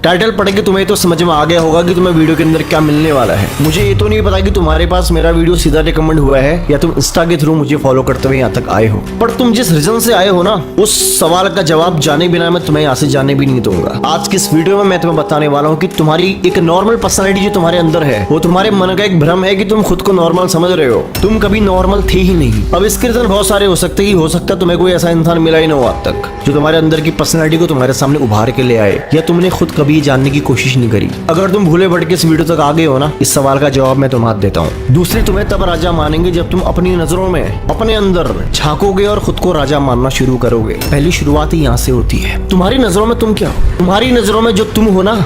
Title पढ़ के तुम्हें तो समझ में आ गया होगा कि तुम्हें वीडियो के अंदर क्या मिलने वाला है। मुझे ये तो नहीं पता कि तुम्हारे पास मेरा वीडियो सीधा रिकमेंड हुआ है या तुम इंस्टा के थ्रू मुझे फॉलो करते हुए यहाँ तक आए हो, पर तुम जिस रीजन से आए हो ना, उस सवाल का जवाब जाने बिना मैं तुम्हें यहाँ से जाने भी नहीं दूंगा। आज की इस वीडियो में मैं तुम्हें बताने वाला हूँ कि तुम्हारी एक नॉर्मल पर्सनैलिटी जो तुम्हारे अंदर है, वो तुम्हारे मन का एक भ्रम है कि तुम खुद को नॉर्मल समझ रहे हो। तुम कभी नॉर्मल थे ही नहीं। अब इसके रीजन बहुत सारे हो सकते हैं। हो सकता है तुम्हें कोई ऐसा इंसान मिला ही ना हो आज तक जो तुम्हारे अंदर की पर्सनैलिटी को तुम्हारे सामने उभार के ले आए, या तुमने खुद कभी जानने की कोशिश नहीं करी। अगर तुम भूले भटके इस वीडियो तक आ गए हो ना, इस सवाल का जवाब मैं तुम्हें देता हूँ। दूसरे तुम्हें तब राजा मानेंगे जब तुम अपनी नजरों में अपने अंदर झांकोगे और खुद को राजा मानना शुरू करोगे। पहली शुरुआत ही यहाँ से होती है। तुम्हारी नजरों में तुम क्या हो? तुम्हारी नजरों में जो तुम हो ना,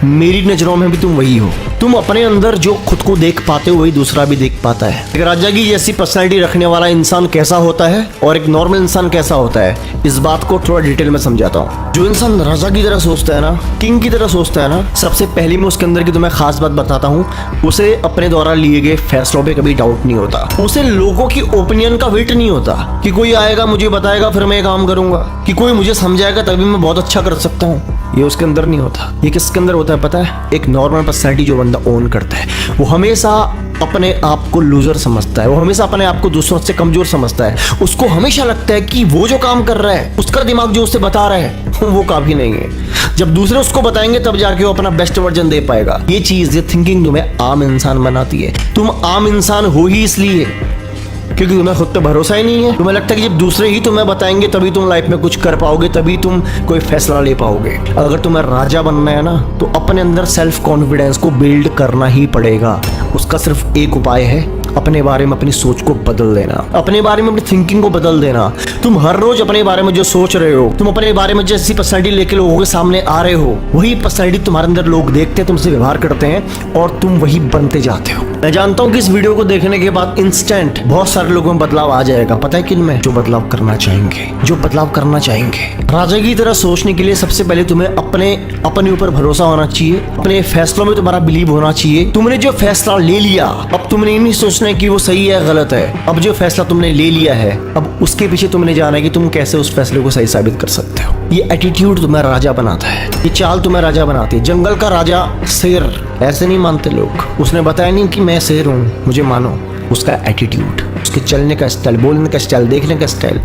मेरी नजरों में भी तुम वही हो। तुम अपने अंदर जो खुद को देख पाते हो वही दूसरा भी देख पाता है। एक राजा की जैसी पर्सनैलिटी रखने वाला इंसान कैसा होता है और एक नॉर्मल इंसान कैसा होता है, इस बात को थोड़ा डिटेल में समझाता हूँ। जो इंसान राजा की तरह सोचता है ना, किंग की तरह सोचता है ना, सबसे पहले मैं उसके अंदर की तुम्हें खास बात बताता हूँ। उसे अपने द्वारा लिए गए फैसलों पे कभी डाउट नहीं होता। उसे लोगों की ओपिनियन का वेट नहीं होता कि कोई आएगा मुझे बताएगा फिर मैं काम करूंगा, कि कोई मुझे समझाएगा तभी मैं बहुत अच्छा कर सकता हूँ। ये उसके अंदर नहीं होता। ये किसके अंदर होता है पता है? एक नॉर्मल पर्सनैलिटी जो बंदा ओन करता है, वो हमेशा अपने आप को लूजर समझता है। वो हमेशा अपने आप को दूसरों से कमजोर समझता है। उसको हमेशा लगता है कि वो जो काम कर रहा है, उसका दिमाग जो उसे बता रहा है वो काफी नहीं है। जब दूसरे उसको बताएंगे तब जाके वो अपना बेस्ट वर्जन दे पाएगा। ये चीज, ये थिंकिंग तुम्हें आम इंसान बनाती है। तुम आम इंसान हो ही इसलिए क्योंकि तुम्हें खुद पे भरोसा ही नहीं है। तुम्हें लगता है कि जब दूसरे ही तुम्हें बताएंगे तभी तुम लाइफ में कुछ कर पाओगे, तभी तुम कोई फैसला ले पाओगे। अगर तुम्हें राजा बनना है ना, तो अपने अंदर सेल्फ कॉन्फिडेंस को बिल्ड करना ही पड़ेगा। उसका सिर्फ एक उपाय है, अपने बारे में अपनी सोच को बदल देना, अपने बारे में अपनी थिंकिंग को बदल देना। तुम हर रोज अपने बारे में जो सोच रहे हो, तुम अपने बारे में जैसी पर्सनैलिटी लेके लोगों के सामने आ रहे हो, वही पर्सनैलिटी तुम्हारे अंदर लोग देखते हैं, तुमसे व्यवहार करते हैं और तुम वही बनते जाते हो। मैं जानता हूँ कि इस वीडियो को देखने के बाद इंस्टेंट बहुत सारे लोगों में बदलाव आ जाएगा। पता है किन में? जो बदलाव करना चाहेंगे, जो बदलाव करना चाहेंगे। राजा की तरह सोचने के लिए सबसे पहले तुम्हें अपने ऊपर भरोसा होना चाहिए। अपने फैसलों में तुम्हारा बिलीव होना चाहिए। तुमने जो फैसला ले लिया, अब तुमने नहीं सोचना है कि वो सही है गलत है। अब जो फैसला तुमने ले लिया है, अब उसके पीछे तुमने जाना है कि तुम कैसे उस फैसले को सही साबित कर सकते हो। ये एटीट्यूड तुम्हें राजा बनाता है। ये चाल तुम्हें राजा बनाती है। जंगल का राजा शेर ऐसे नहीं मानते लोग। उसने बताया नहीं कि मैं शेर हूँ, मुझे मानो। उसका एटीट्यूड, उसके चलने का स्टाइल, बोलने का स्टाइल, देखने का स्टाइल,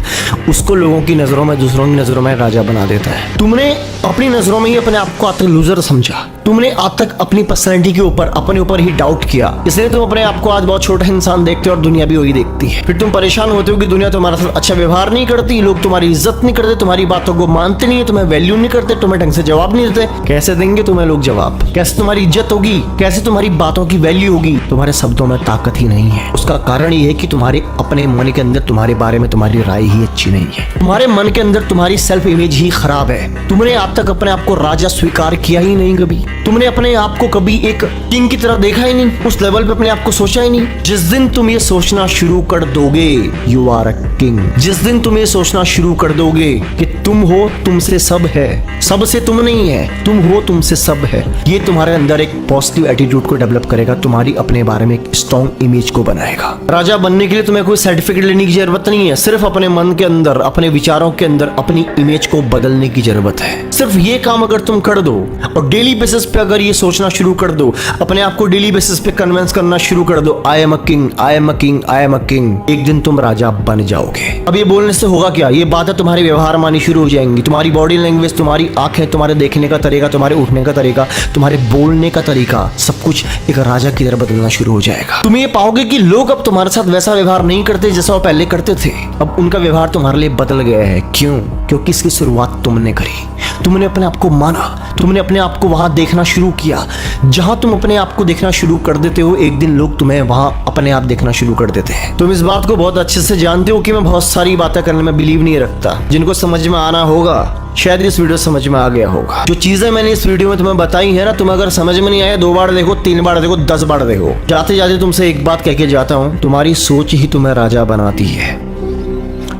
उसको लोगों की नजरों में, दूसरों की नजरों में राजा बना देता है। तुमने अपनी नजरों में ही अपने आप को आज तक लूजर समझा। तुमने आज तक अपनी पर्सनैलिटी के ऊपर, अपने ऊपर ही डाउट किया, इसलिए तुम अपने आप को आज बहुत छोटा इंसान देखते हो और दुनिया भी वही देखती है। फिर तुम परेशान होते हो कि दुनिया तुम्हारे साथ अच्छा व्यवहार नहीं करती, लोग तुम्हारी इज्जत नहीं करते, तुम्हारी बातों को मानते नहीं है, तुम्हें वैल्यू नहीं करते, तुम्हें ढंग से जवाब नहीं देते। कैसे देंगे तुम्हें लोग जवाब? कैसे तुम्हारी इज्जत होगी? कैसे तुम्हारी बातों की वैल्यू होगी? तुम्हारे शब्दों में ताकत ही नहीं है। उसका कारण ये है कि तुम्हारे अपने मन के अंदर तुम्हारे बारे में तुम्हारी राय ही अच्छी नहीं है। तुम्हारे मन के अंदर तुम्हारी सेल्फ इमेज ही खराब है। तुमने आज तक अपने आप को राजा स्वीकार किया ही नहीं कभी। तुमने अपने आप को कभी एक किंग की तरह देखा ही नहीं, उस लेवल पे अपने आप को सोचा ही नहीं। जिस दिन तुम ये सोचना शुरू कर दोगे यू आर अ किंग, जिस दिन तुम ये सोचना शुरू कर दोगे कि तुम हो, तुमसे सब है, सबसे तुम नहीं है, तुम हो, तुमसे सब है, ये तुम्हारे अंदर एक पॉजिटिव एटीट्यूड को डेवलप करेगा, तुम्हारी अपने बारे में एक स्ट्रॉन्ग इमेज को बनाएगा। राजा बनने के लिए तुम्हें कोई सर्टिफिकेट लेने की जरूरत नहीं है। सिर्फ अपने मन के अंदर, अपने विचारों के अंदर अपनी इमेज को बदलने की जरूरत है। सिर्फ ये काम अगर तुम कर दो और डेली बेसिस पे अगर ये सोचना शुरू कर दो, अपने आप को डेली बेसिस पे कन्विंस करना शुरू कर दो, I am a king, I am a king, I am a king, एक दिन तुम राजा बन जाओगे। अब ये बोलने से होगा क्या? ये बातें तुम्हारे व्यवहार मानी शुरू हो जाएंगी। तुम्हारी बॉडी लैंग्वेज, तुम्हारी आंखें, तुम्हारे देखने का तरीका, तुम्हारे उठने का तरीका, तुम्हारे बोलने का तरीका, सब कुछ एक राजा की तरह बदलना शुरू हो जाएगा। तुम ये पाओगे कि लोग अब तुम्हारे साथ वैसा व्यवहार नहीं करते जैसा वो पहले करते थे। अब उनका व्यवहार तुम्हारे लिए बदल गया है। क्यों? क्योंकि इसकी शुरुआत तुमने करी। तुमने अपने आप को माना, तुमने अपने आप को वहां देखना शुरू किया। जहां तुम अपने आप को देखना शुरू कर देते हो, एक दिन लोग तुम्हें वहां अपने आप देखना शुरू कर देते हैं। तुम इस बात को बहुत अच्छे से जानते हो कि मैं बहुत सारी बातें करने में बिलीव नहीं रखता। जिनको समझ में आना होगा, शायद इस वीडियो समझ में आ गया होगा। जो चीजें मैंने इस वीडियो में तुम्हें बताई है ना, तुम अगर समझ में नहीं आया, 2 बार देखो, 3 बार देखो, 10 बार देखो। जाते जाते तुमसे एक बात कह के जाता हूँ, तुम्हारी सोच ही तुम्हें राजा बनाती है।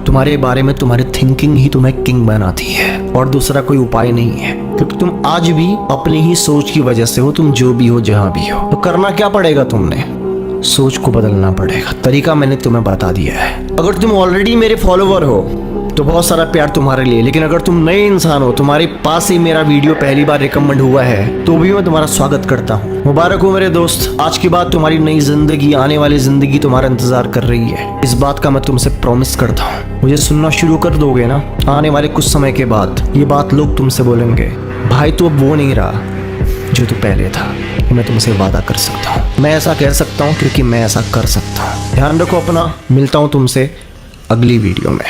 तुम्हारे बारे में तुम्हारी थिंकिंग ही तुम्हें किंग बनाती है, और दूसरा कोई उपाय नहीं है। क्योंकि तुम आज भी अपनी ही सोच की वजह से हो, तुम जो भी हो, जहां भी हो। तो करना क्या पड़ेगा? तुमने सोच को बदलना पड़ेगा। तरीका मैंने तुम्हें बता दिया है। अगर तुम ऑलरेडी मेरे फॉलोवर हो तो बहुत सारा प्यार तुम्हारे लिए। लेकिन अगर तुम नए इंसान हो, तुम्हारे पास ही मेरा वीडियो पहली बार रिकमेंड हुआ है, तो भी मैं तुम्हारा स्वागत करता हूँ। मुबारक हो मेरे दोस्त, आज के बाद तुम्हारी नई जिंदगी, आने वाली जिंदगी तुम्हारा इंतजार कर रही है। इस बात का मैं तुमसे प्रॉमिस करता हूँ। मुझे सुनना शुरू कर दोगे ना, आने वाले कुछ समय के बाद ये बात लोग तुमसे बोलेंगे, भाई तू अब वो नहीं रहा जो तू पहले था। मैं तुमसे वादा कर सकता हूँ, मैं ऐसा कह सकता हूँ क्योंकि मैं ऐसा कर सकता हूँ। ध्यान रखो अपना, मिलता हूँ तुमसे अगली वीडियो में।